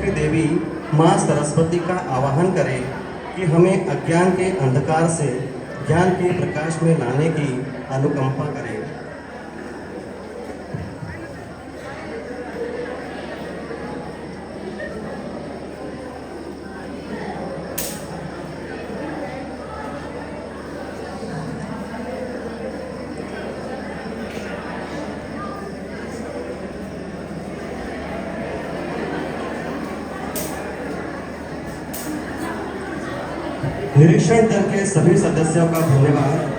की देवी माँ सरस्वती का आवाहन करें कि हमें अज्ञान के अंधकार से ज्ञान के प्रकाश में लाने की अनुकंपा करें। निरीक्षण दल के सभी सदस्यों का धन्यवाद।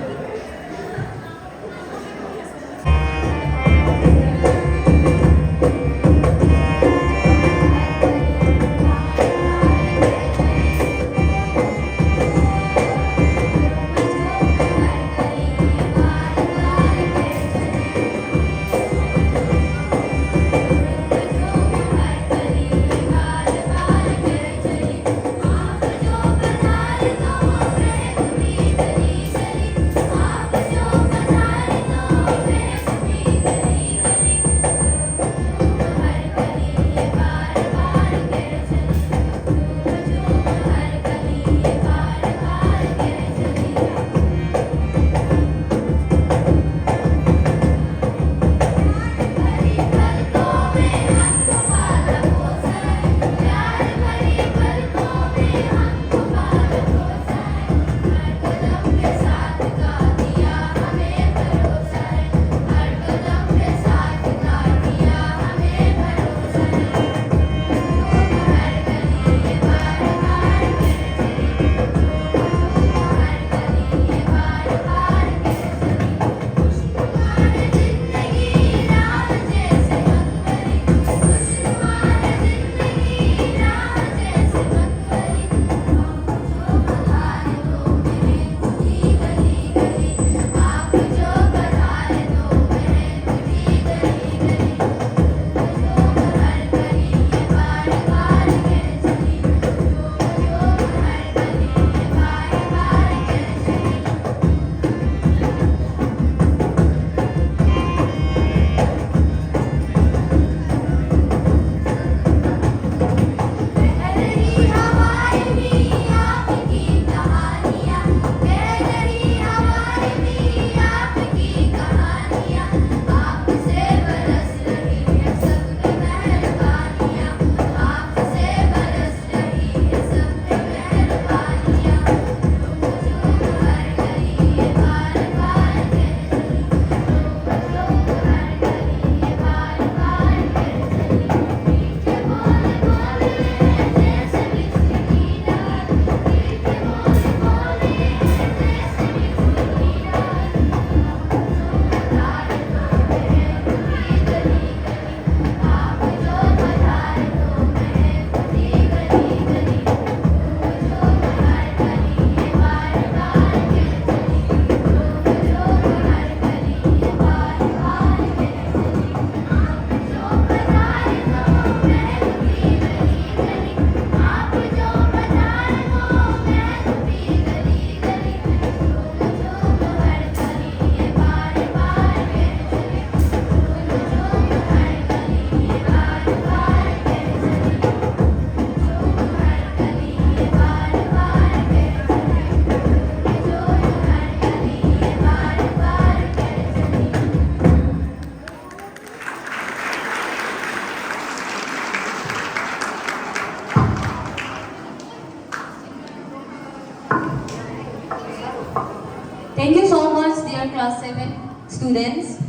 Thank you so much, dear class 7 students.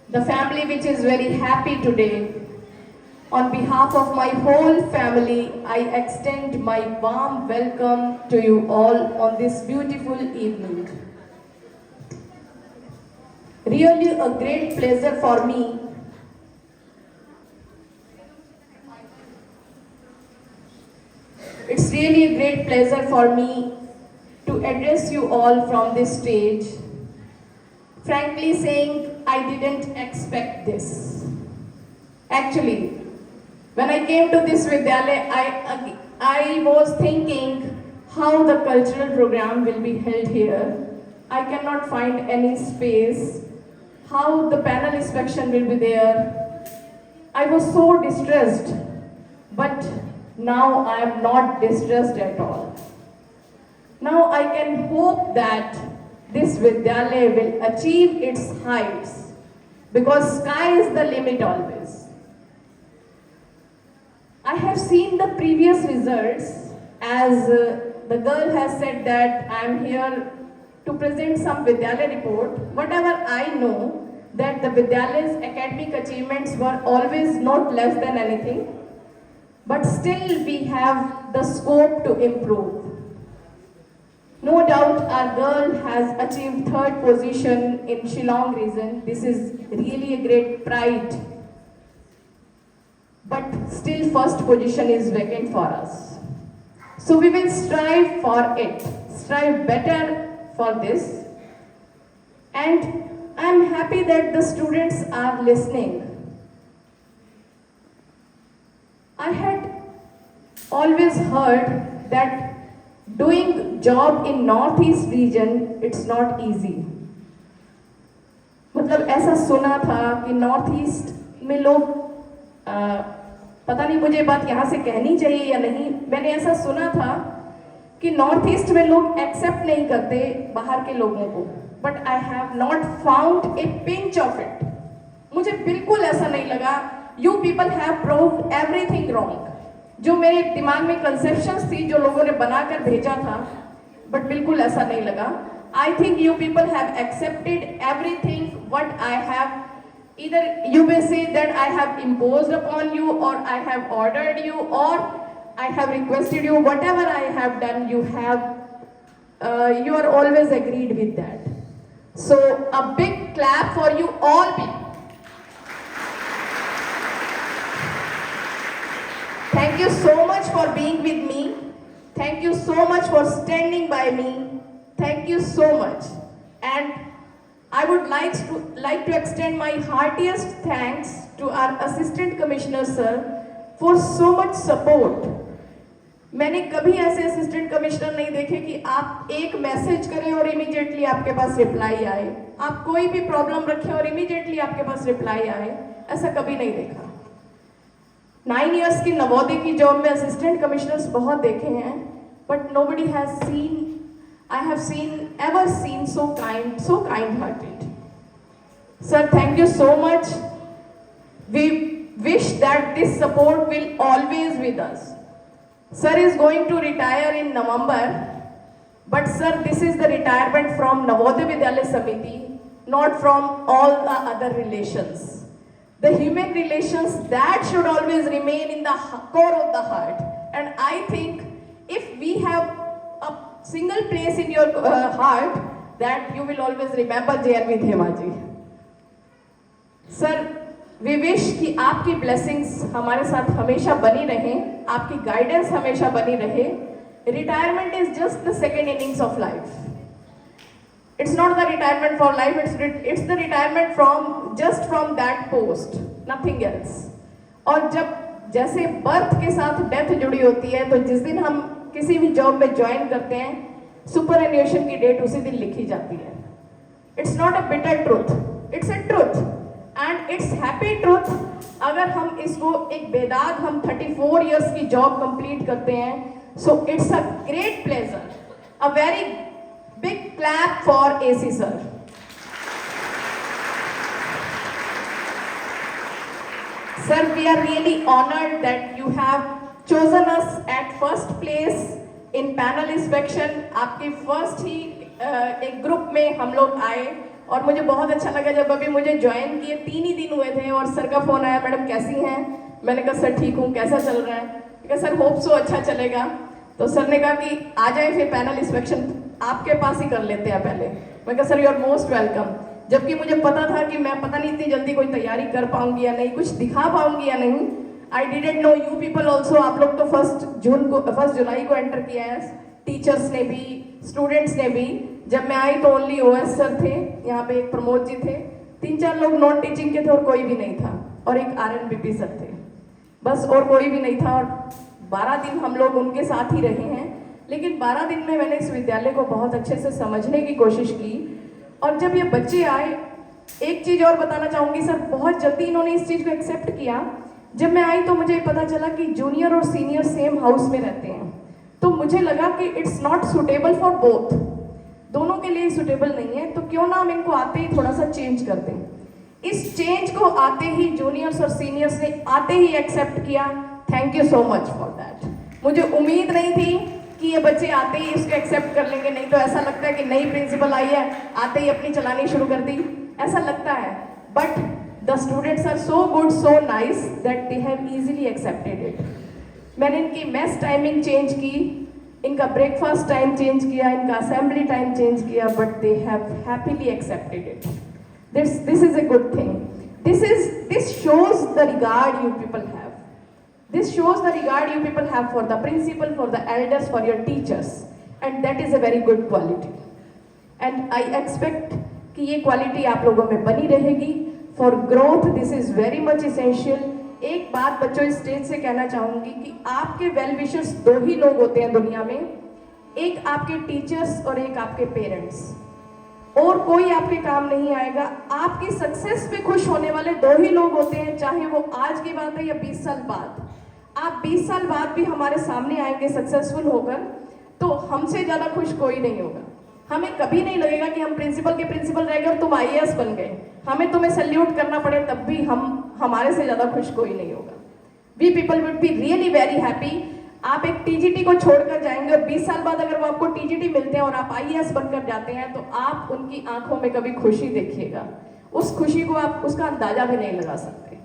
The family which is very happy today. On behalf of my whole family, I extend my warm welcome to you all on this beautiful evening. Really a great pleasure for me It's really a great pleasure for me to address you all from this stage. Frankly saying, I didn't expect this. Actually, when I came to this Vidyalaya, I was thinking how the cultural program will be held here. I cannot find any space, how the panel inspection will be there. I was so distressed, but Now I am not distressed at all. Now I can hope that this Vidyalaya will achieve its heights, because sky is the limit always. I have seen the previous results, as the girl has said that I am here to present some Vidyalaya report. Whatever I know, that the Vidyalayas academic achievements were always not less than anything, but still we have the scope to improve. No doubt our girl has achieved 3rd position in Shillong region. This is really a great pride. But still 1st position is vacant for us. So we will strive for it, strive better for this. And I am happy that the students are listening. I had always heard that doing job in Northeast region, it's not easy. मतलब ऐसा सुना था कि north east में लोग पता नहीं मुझे बात यहाँ से कहनी चाहिए या नहीं, मैंने ऐसा सुना था कि नॉर्थ ईस्ट में लोग एक्सेप्ट नहीं करते बाहर के लोगों को, but I have not found a pinch of it. मुझे बिल्कुल ऐसा नहीं लगा. You people have proved everything wrong. जो मेरे दिमाग में कंसेप्शंस थी जो लोगों ने बनाकर भेजा था, बट बिल्कुल ऐसा नहीं लगा. I think you people have accepted everything what I have. Either you may say that I have imposed upon you, or I have ordered you, or I have requested you. Whatever I have done, you are always agreed with that. So a big clap for you all people. Thank you so much for being with me. Thank you so much for standing by me. Thank you so much. And I would like to extend my heartiest thanks to our Assistant Commissioner sir for so much support. मैंने कभी ऐसे assistant commissioner नहीं देखे कि आप एक message करें और इमीडिएटली आपके पास रिप्लाई आए, आप कोई भी प्रॉब्लम रखें और इमीडिएटली आपके पास रिप्लाई आए, ऐसा कभी नहीं देखा. 9 इयर्स की नवोदय की जॉब में असिस्टेंट कमिश्नर्स बहुत देखे हैं, but nobody has seen, I have ever seen so kind-hearted. Sir, thank you so much. We wish that this support will always with us. Sir is going to retire in November, but sir, this is the retirement from Navodaya Vidyalaya Samiti, not from all the other relations. The human relations, that should always remain in the core of the heart. And I think if we have a single place in your heart, that you will always remember JNV Dhemaji. Sir, we wish कि आपकी blessings हमारे साथ हमेशा बनी रहें, आपकी guidance हमेशा बनी रहे. Retirement is just the second innings of life. It's not the retirement for life, it's the retirement from that post, nothing else. और जब जैसे बर्थ के साथ डेथ जुड़ी होती है, तो जिस दिन हम किसी भी जॉब में ज्वाइन करते हैं, सुपर एन्यूएशन की डेट उसी दिन लिखी जाती है. It's not a bitter truth, it's a truth and it's happy truth. अगर हम इसको एक बेदाग हम 34 इयर्स की जॉब कंप्लीट करते हैं, so it's a great pleasure. A very big clap for AC sir. Sir, we are really honored that you have chosen us at first place in panel inspection. आपके first ही एक group में हम लोग आए और मुझे बहुत अच्छा लगा जब अभी मुझे ज्वाइन किए 3 ही दिन हुए थे और सर का फोन आया, मैडम कैसी हैं? मैंने कहा सर ठीक हूँ, कैसा चल रहा है? कहा सर होप सो अच्छा चलेगा. तो सर ने कहा कि आ जाए फिर पैनल इंस्पेक्शन आपके पास ही कर लेते हैं पहले. मैं कहा sir you are most welcome. जबकि मुझे पता था कि मैं पता नहीं इतनी जल्दी कोई तैयारी कर पाऊंगी या नहीं, कुछ दिखा पाऊंगी या नहीं. I didn't know you people also. आप लोग तो 1 जुलाई को एंटर किया है, टीचर्स ने भी, स्टूडेंट्स ने भी. जब मैं आई तो ओनली ओएस सर थे, यहाँ पे एक प्रमोद जी थे, 3-4 लोग नॉन टीचिंग के थे और कोई भी नहीं था, और एक RNBP सर थे, बस और कोई भी नहीं था. और 12 दिन हम लोग उनके साथ ही रहे हैं. लेकिन 12 दिन में मैंने इस विद्यालय को बहुत अच्छे से समझने की कोशिश की. और जब ये बच्चे आए, एक चीज़ और बताना चाहूँगी सर, बहुत जल्दी इन्होंने इस चीज़ को एक्सेप्ट किया जब मैं आई तो मुझे पता चला कि जूनियर और सीनियर सेम हाउस में रहते हैं, तो मुझे लगा कि it's not suitable for both, दोनों के लिए सुटेबल नहीं है, तो क्यों ना हम इनको आते ही थोड़ा सा चेंज कर दें। इस चेंज को आते ही जूनियर्स और सीनियर्स ने आते ही एक्सेप्ट किया। Thank you so much for that. मुझे उम्मीद नहीं थी कि ये बच्चे आते ही इसको एक्सेप्ट कर लेंगे, नहीं तो ऐसा लगता है कि नई प्रिंसिपल आई है, आते ही अपनी चलानी शुरू कर दी, ऐसा लगता है। But the students are so good, so nice that they have easily accepted it. मैंने इनकी मेस टाइमिंग चेंज की, इनका ब्रेकफास्ट टाइम चेंज किया, इनका असेंबली टाइम चेंज किया, but they have happily accepted it. This is a good thing. This shows the regard you people have. This shows the regard you people have for the principal, for the elders, for your teachers, and that is a very good quality. And I expect कि ये quality आप लोगों में बनी रहेगी. For growth, this is very much essential. एक बात बच्चों इस स्टेज से कहना चाहूंगी कि आपके वेल विशर्स दो ही लोग होते हैं दुनिया में, एक आपके टीचर्स और एक आपके पेरेंट्स, और कोई आपके काम नहीं आएगा। आपकी सक्सेस पे खुश होने वाले दो ही लोग होते हैं, चाहे वो आज की बात है या 20 साल बाद। आप 20 साल बाद भी हमारे सामने आएंगे सक्सेसफुल होकर, तो हमसे ज़्यादा खुश कोई नहीं होगा। हमें कभी नहीं लगेगा कि हम प्रिंसिपल के प्रिंसिपल रह गए और तुम IAS बन गए, हमें तुम्हें सैल्यूट करना पड़े, तब भी हमारे से ज़्यादा खुश कोई नहीं होगा। We people will be really very happy. आप एक TGT को छोड़कर जाएंगे और 20 साल बाद अगर वो आपको TGT मिलते हैं और आप IAS बनकर जाते हैं, तो आप उनकी आंखों में कभी खुशी देखिएगा, उस खुशी को आप उसका अंदाजा भी नहीं लगा सकते।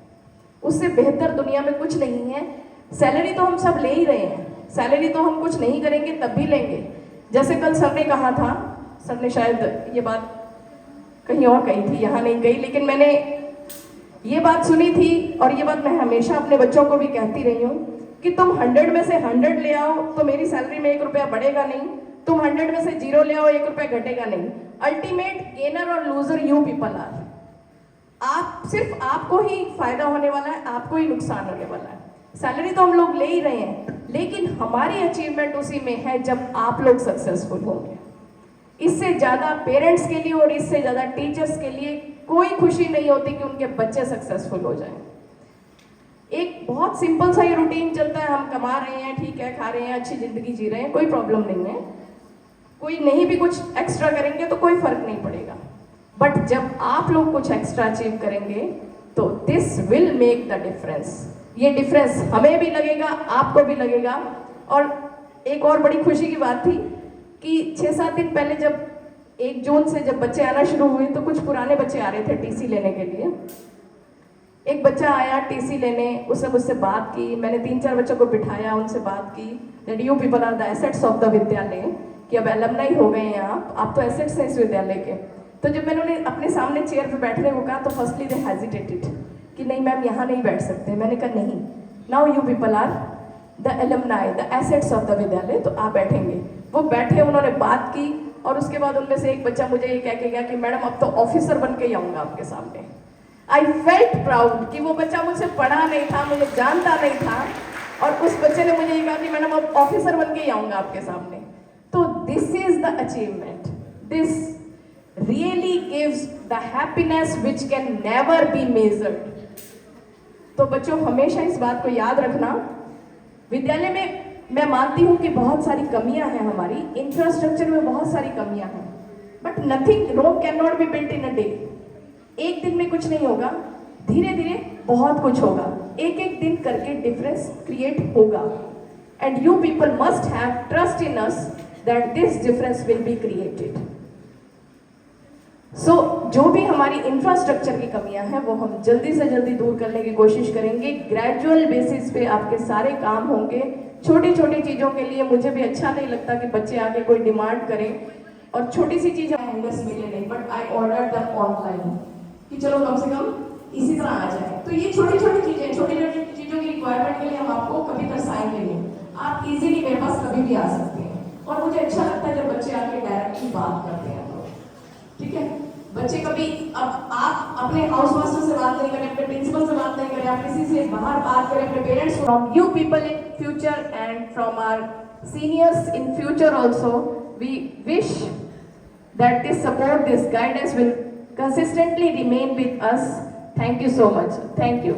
उससे बेहतर दुनिया में कुछ नहीं है। सैलरी तो हम सब ले ही रहे हैं, सैलरी तो हम कुछ नहीं करेंगे तब भी लेंगे। जैसे कल सर ने कहा था, सर ने शायद ये बात कहीं और कही थी, यहाँ नहीं कही, लेकिन मैंने ये बात सुनी थी और ये बात मैं हमेशा अपने बच्चों को भी कहती रही हूँ कि तुम 100 में से 100 ले आओ तो मेरी सैलरी में 1 रुपया बढ़ेगा नहीं, तुम 100 में से 0 ले आओ 1 रुपया घटेगा नहीं। अल्टीमेट गेनर और लूजर यू पीपल आर। आप सिर्फ आपको ही फायदा होने वाला है, आपको ही नुकसान होने वाला है। सैलरी तो हम लोग ले ही रहे हैं, लेकिन हमारी अचीवमेंट उसी में है जब आप लोग सक्सेसफुल होंगे। इससे ज़्यादा पेरेंट्स के लिए और इससे ज़्यादा टीचर्स के लिए कोई खुशी नहीं होती कि उनके बच्चे सक्सेसफुल हो जाएं। एक बहुत सिंपल सा ये रूटीन चलता है, हम कमा रहे हैं, ठीक है, खा रहे हैं, अच्छी ज़िंदगी जी रहे हैं, कोई प्रॉब्लम नहीं है। कोई नहीं भी कुछ एक्स्ट्रा करेंगे तो कोई फर्क नहीं पड़ेगा। बट जब आप लोग कुछ एक्स्ट्रा अचीव करेंगे तो this will make the difference. ये डिफरेंस हमें भी लगेगा, आपको भी लगेगा। और एक और बड़ी खुशी की बात थी कि 6-7 दिन पहले जब 1 जून से जब बच्चे आना शुरू हुए तो कुछ पुराने बच्चे आ रहे थे TC लेने के लिए। एक बच्चा आया TC लेने, उसने मुझसे बात की, मैंने 3-4 बच्चों को बिठाया, उनसे बात की that you people are the assets of the vidyalaya, कि अब एलमनाई हो गए हैं आप तो एसेट्स हैं इस विद्यालय के। तो जब मैंने उन्हें अपने सामने चेयर पे बैठने को कहा तो फर्स्टली दे हेजिटेटेड कि नहीं मैम यहाँ नहीं बैठ सकते। मैंने कहा नहीं, now you people are the alumni, the assets of the vidyalaya, तो आप बैठेंगे। वो बैठे, उन्होंने बात की और उसके बाद उनमें से एक बच्चा मुझे ये कह के गया कि मैडम अब तो ऑफिसर बन के ही आऊँगा आपके सामने। आई फेल्ट प्राउड कि वो बच्चा मुझसे पढ़ा नहीं था, मुझे जानता नहीं था, और उस बच्चे ने मुझे ये कहा कि मैडम अब ऑफिसर बन के ही आऊँगा आपके सामने। तो this is the achievement, this really gives the happiness which can never be measured. तो बच्चों हमेशा इस बात को याद रखना, विद्यालय में मैं मानती हूँ कि बहुत सारी कमियां हैं, हमारी इंफ्रास्ट्रक्चर में बहुत सारी कमियां हैं, but nothing Rome can not be built in a day. एक दिन में कुछ नहीं होगा, धीरे धीरे बहुत कुछ होगा, एक एक दिन करके डिफरेंस क्रिएट होगा। And you people must have trust in us that this difference will be created. So जो भी हमारी इंफ्रास्ट्रक्चर की कमियां हैं वो हम जल्दी से जल्दी दूर करने की कोशिश करेंगे। ग्रेजुअल बेसिस पे आपके सारे काम होंगे। छोटी छोटी चीज़ों के लिए मुझे भी अच्छा नहीं लगता कि बच्चे आके कोई डिमांड करें, और छोटी सी चीज़ हैंगर्स मिले नहीं, बट आई ऑर्डर दम ऑनलाइन कि चलो कम से कम इसी तरह आ जाए। तो ये छोटी छोटी चीज़ें, छोटी छोटी चीज़ों की रिक्वायरमेंट के लिए हम आपको कभी दर्शाएंगे नहीं, आप इजीली मेरे पास कभी भी आ सकते हैं। और मुझे अच्छा लगता है जब बच्चे आके डायरेक्टली बात करते हैं, तो ठीक है। बच्चे कभी अब आप अपने हाउस मास्टर से बात नहीं करें, अपने प्रिंसिपल से बात नहीं करें, आप किसी से बाहर बात करें, अपने parents. From you people in future and from our seniors in future also, we wish that this support, this guidance will consistently remain with us. Thank you so much. Thank you.